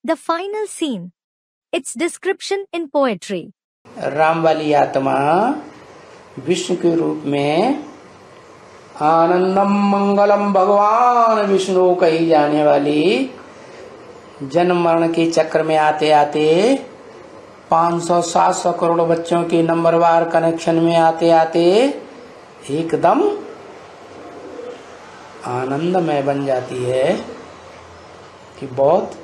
The final scene. Its description in poetry. Ram वाली आत्मा विष्णु के रूप में आनंदम मंगलम भगवान विष्णु कही जाने वाली जन्म मरण के चक्र में आते आते 500-700 करोड़ बच्चों के नंबरवार कनेक्शन में आते आते एकदम आनंदमय बन जाती है कि बहुत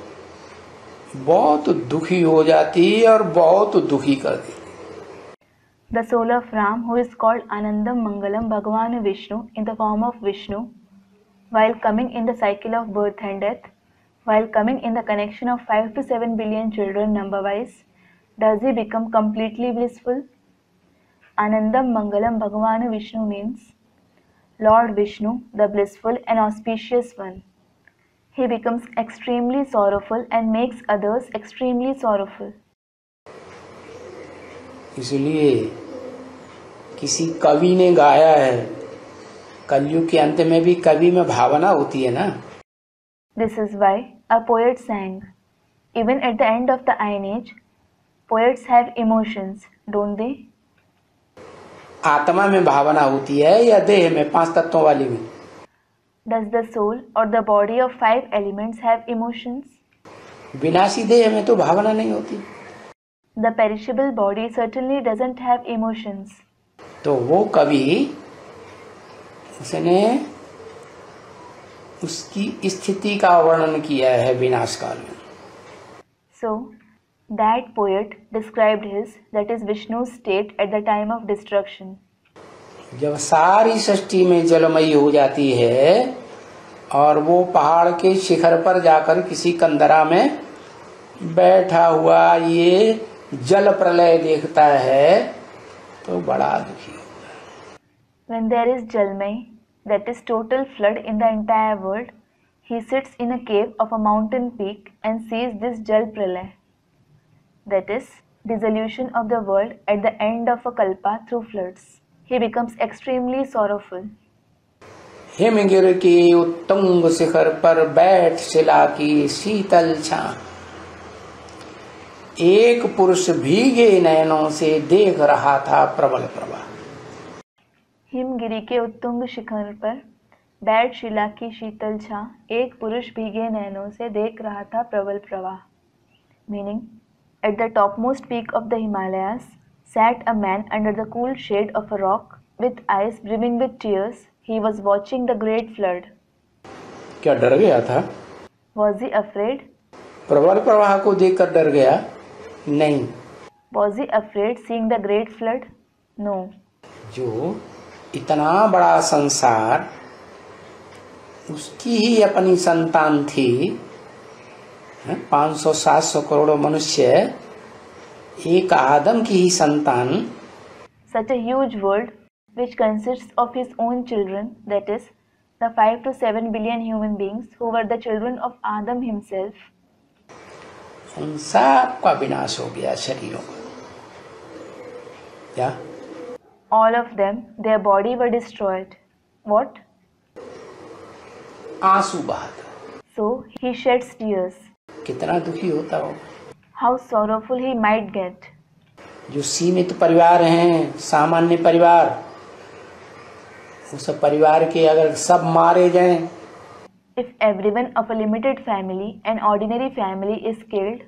बहुत दुखी हो जाती है और बहुत दुखी कर देती। The soul of Ram, who is called Anandam Mangalam Bhagavan Vishnu in the form of Vishnu, while coming in the cycle of birth and death, while coming in the connection of 5 to 7 billion children number-wise, does he become completely blissful? Anandam Mangalam Bhagavan Vishnu means Lord Vishnu, the blissful and auspicious one. He becomes extremely sorrowful and makes others extremely sorrowful. इसलिए किसी कवि ने गाया है, कलयुग के अंत में भी कवि में भावना होती है ना। This is why a poet sang, even at the end of the Iron Age, poets have emotions, don't they? आत्मा में भावना होती है या देह में, 5 तत्वों वाली में? Does the soul or the body of 5 elements have emotions? विनाशी देह में तो भावना नहीं होती। The perishable body certainly doesn't have emotions. तो वो कवि उसने उसकी स्थिति का वर्णन किया है विनाश काल में। So that poet described his, that is Vishnu's state at the time of destruction. जब सारी सृष्टि में जलमयी हो जाती है और वो पहाड़ के शिखर पर जाकर किसी कंदरा में बैठा हुआ ये जल प्रलय देखता है तो बड़ा दुखी होता है। When there is Jalmai, that is total flood in the entire world, he sits in a cave of a mountain peak and sees this Jal Pralay, that is dissolution of the world at the end of a kalpa through floods. He becomes extremely sorrowful. Himgir के उत्तुंग शिखर पर बैठ शिला की शीतल छां, एक पुरुष भीगे नयनों से देख रहा था प्रबल प्रवाह। हिमगिरी के उत्तुंग शिखर पर बैठ शिला की शीतल छां, एक पुरुष भीगे नयनों से देख रहा था प्रबल प्रवाह। Meaning, at the topmost peak of the Himalayas sat a man under the cool shade of a rock with eyes brimming with tears. He was watching the great flood. क्या डर गया था? Was he afraid? प्रबल प्रवाह को देखकर डर गया? नहीं। Was he afraid seeing the great flood? No. जो इतना बड़ा संसार उसकी ही अपनी संतान थी, 500-700 करोड़ मनुष्य एक आदम की ही संतान। Such a huge world which consists of his own children, that is the 5 to 7 billion human beings who were the children of Adam himself. उन सब का विनाश हो गया शरीरों का। क्या? All of them, their body were destroyed. What? आंसू बहाता। So he sheds tears. कितना दुखी होता हो। How sorrowful he might get. जो सीमित परिवार हैं, सामान्य परिवार, उस परिवार के अगर सब मारे जाएं, If everyone of a limited family, an ordinary family is killed,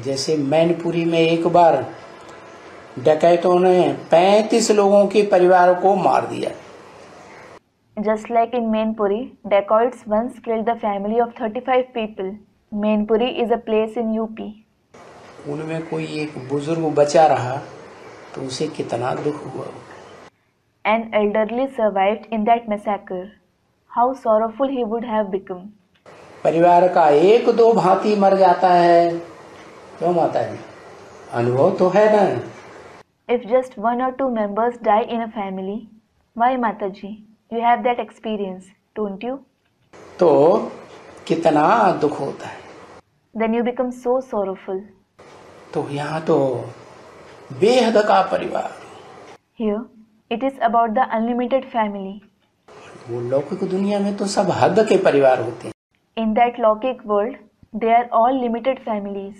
जैसे मैनपुरी में एक बार डकैतों ने 35 लोगों के परिवार को मार दिया। just like in Mainpuri, dacoits once killed the family of 35 people. Mainpuri is a place in UP. उनमें कोई एक बुजुर्ग बचा रहा तो उसे कितना दुख हुआ। An elderly survived in that massacre. How sorrowful he would have become. परिवार का 1-2 भांति मर जाता है, क्यों माता है? अनुभव तो है ना। If just 1 or 2 members die in a family, why Mataji? You have that experience, don't you? तो कितना दुख होता है। Then you become so sorrowful. तो यहाँ तो बेहद का परिवार। Here, it is about the unlimited family. वो लौकिक दुनिया में तो सब हद के परिवार होते हैं। In that Lokik world, They are all limited families.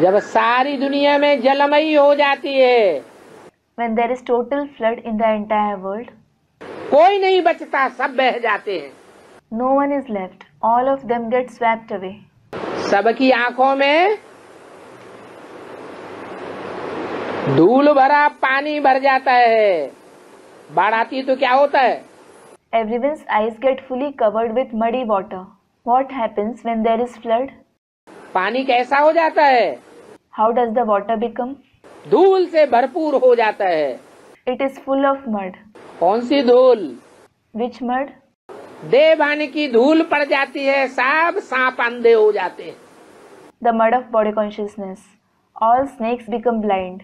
जब सारी दुनिया में जलमयी हो जाती है, When there is total flood in the entire world, कोई नहीं बचता, सब बह जाते हैं। no one is left. All of them get swept away. सबकी आंखों में धूल भरा पानी भर जाता है। बाढ़ आती तो क्या होता है? Everyone's eyes get fully covered with muddy water. What happens when there is flood? पानी कैसा हो जाता है? How does the water become? धूल से भरपूर हो जाता है। It is full of mud. कौन सी धूल? Which mud? देवभान की धूल पड़ जाती है, सब सांप अंधे हो जाते हैं। The mud of body consciousness. All snakes become blind.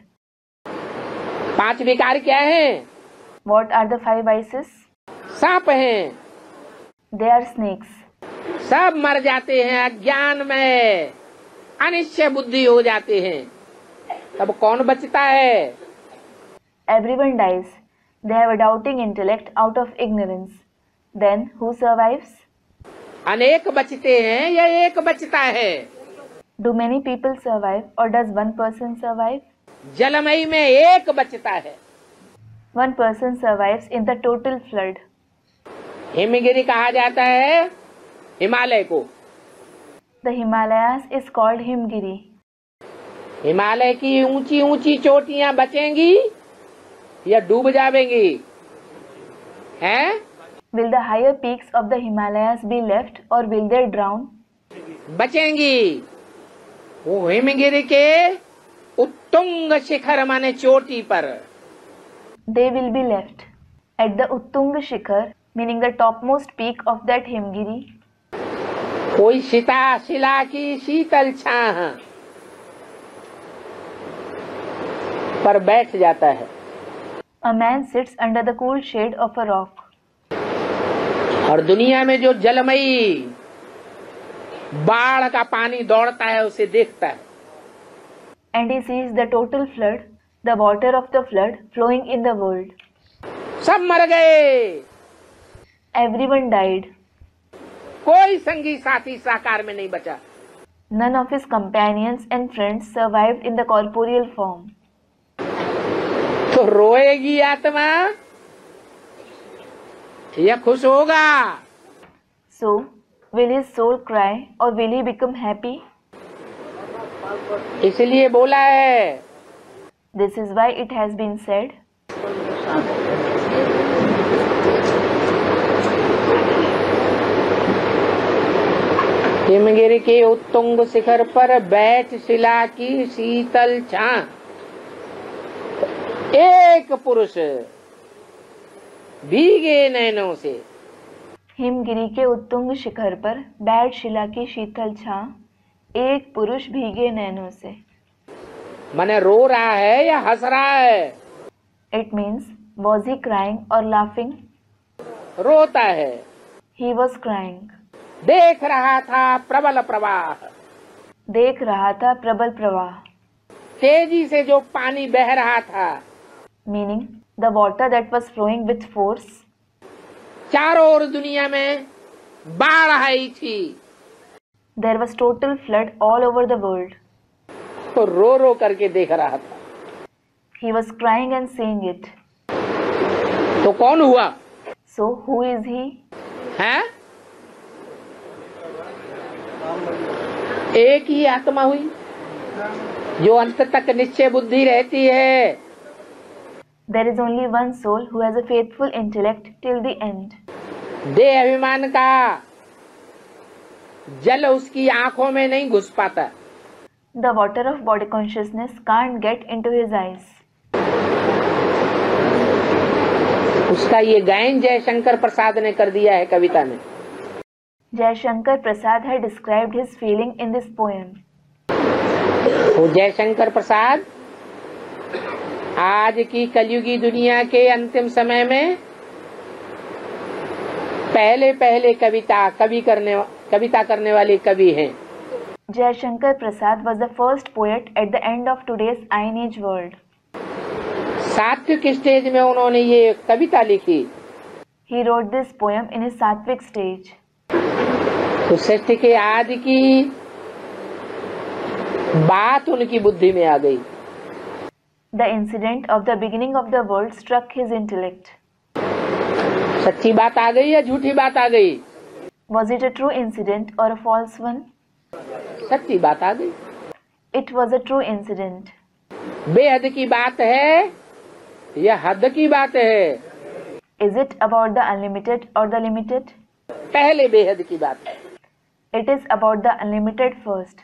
5 विकार क्या हैं? What are the 5 vices? सांप हैं। They are snakes. सब मर जाते हैं, अज्ञान में अनिश्चय बुद्धि हो जाते हैं। तब कौन बचता है? Everyone dies. They have a doubting intellect out of ignorance. Then who survives? अनेक बचते हैं या एक बचता है? Do many people survive or does one person survive? जलमयी में एक बचता है। One person survives in the total flood. Himgiri कहा जाता है हिमालय को। The Himalayas is called Himgiri. Himalaya की ऊंची ऊंची चोटियां बचेंगी या डूब जाएंगी? हैं? Will the higher peaks of the Himalayas be left or will they drown? बचेंगी। वो हिमगिरी के उत्तुंग शिखर माने चोटी पर। They will be left at the Uttung Shikhar, meaning the topmost peak of that Himgiri. कोई शिला की शीतल छाह पर बैठ जाता है। A man sits under the cool shade of a rock. और दुनिया में जो जलमयी बाढ़ का पानी दौड़ता है उसे देखता है। And he sees the total flood, the water of the flood flowing in the world. सब मर गए। Everyone died. कोई संगी साथी साकार में नहीं बचा। None of his companions and friends survived in the corporeal form. तो रोएगी आत्मा या खुश होगा? So, will his soul cry or will he become happy? इसलिए बोला है, This is why it has been said, Himgiri के उत्तुंग शिखर पर बैठ शिला की शीतल छां। एक पुरुष भीगे नैनों से। हिमगिरी के उत्तुंग शिखर पर बैठ शिला की शीतल छां, एक पुरुष भीगे नैनों से। माने रो रहा है या हंस रहा है? It means, was he crying or laughing? रोता है। He was crying. देख रहा था प्रबल प्रवाह। देख रहा था प्रबल प्रवाह। तेजी से जो पानी बह रहा था। Meaning, the water that was flowing with force. चारों ओर दुनिया में बाढ़ आई थी। There was total flood all over the world. तो रो रो करके देख रहा था। He was crying and seeing it. तो कौन हुआ? So, who is he? है? एक ही आत्मा हुई जो अंत तक निश्चय बुद्धि रहती है। There is only one soul who has a faithful intellect till the end. देह अभिमान का जल उसकी आंखों में नहीं घुस पाता। The water of body consciousness can't get into his eyes. उसका ये गायन जयशंकर प्रसाद ने कर दिया है कविता में। Jayashankar Prasad had described his feeling in this poem. वो जयशंकर प्रसाद आज की कलयुगी दुनिया के अंतिम समय में पहले कविता करने वाले कवि हैं। Jayashankar Prasad was the first poet at the end of today's Iron Age world. सात्विक स्टेज में उन्होंने ये कविता लिखी। He wrote this poem in his Sattvic stage. तो सृष्टि के आदि की बात उनकी बुद्धि में आ गई। The incident of the beginning of the world struck his intellect. सच्ची बात आ गई या झूठी बात आ गई? Was it a true incident or a false one? सच्ची बात आ गई। It was a true incident. बेहद की बात है या हद की बात है? Is it about the unlimited or the limited? पहले बेहद की बात है। It is about the unlimited first.